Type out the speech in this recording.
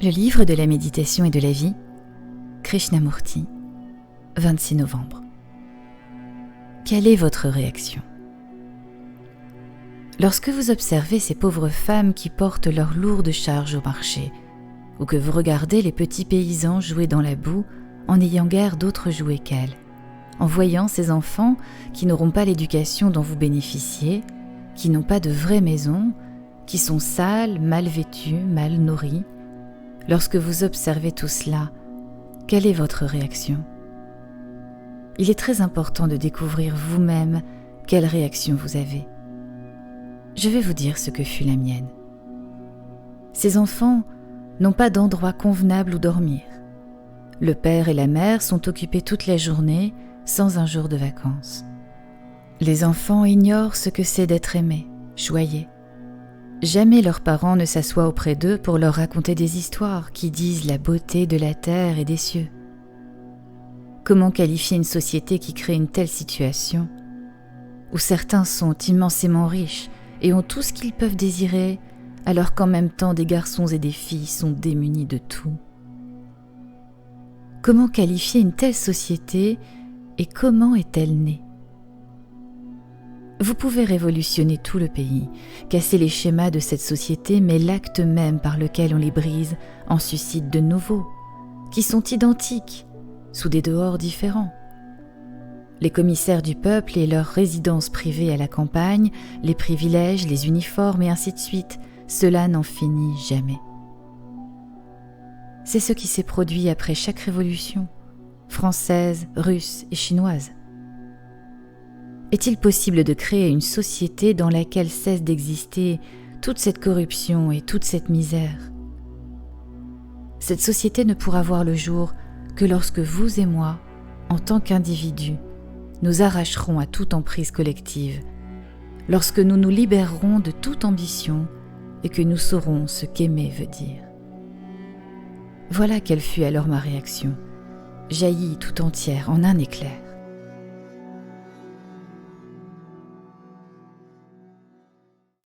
Le livre de la méditation et de la vie, Krishnamurti, 26 novembre. Quelle est votre réaction? Lorsque vous observez ces pauvres femmes qui portent leurs lourdes charges au marché, ou que vous regardez les petits paysans jouer dans la boue en n'ayant guère d'autres jouets qu'elles, en voyant ces enfants qui n'auront pas l'éducation dont vous bénéficiez, qui n'ont pas de vraie maison, qui sont sales, mal vêtus, mal nourris, lorsque vous observez tout cela, quelle est votre réaction? Il est très important de découvrir vous-même quelle réaction vous avez. Je vais vous dire ce que fut la mienne. Ces enfants n'ont pas d'endroit convenable où dormir. Le père et la mère sont occupés toute la journée sans un jour de vacances. Les enfants ignorent ce que c'est d'être aimés, choyés. Jamais leurs parents ne s'assoient auprès d'eux pour leur raconter des histoires qui disent la beauté de la terre et des cieux. Comment qualifier une société qui crée une telle situation, où certains sont immensément riches et ont tout ce qu'ils peuvent désirer, alors qu'en même temps des garçons et des filles sont démunis de tout? Comment qualifier une telle société et comment est-elle née? Vous pouvez révolutionner tout le pays, casser les schémas de cette société, mais l'acte même par lequel on les brise en suscite de nouveaux, qui sont identiques, sous des dehors différents. Les commissaires du peuple et leurs résidences privées à la campagne, les privilèges, les uniformes et ainsi de suite, cela n'en finit jamais. C'est ce qui s'est produit après chaque révolution, française, russe et chinoise. Est-il possible de créer une société dans laquelle cesse d'exister toute cette corruption et toute cette misère? Cette société ne pourra voir le jour que lorsque vous et moi, en tant qu'individus, nous arracherons à toute emprise collective, lorsque nous nous libérerons de toute ambition et que nous saurons ce qu'aimer veut dire. Voilà quelle fut alors ma réaction, jaillie tout entière en un éclair.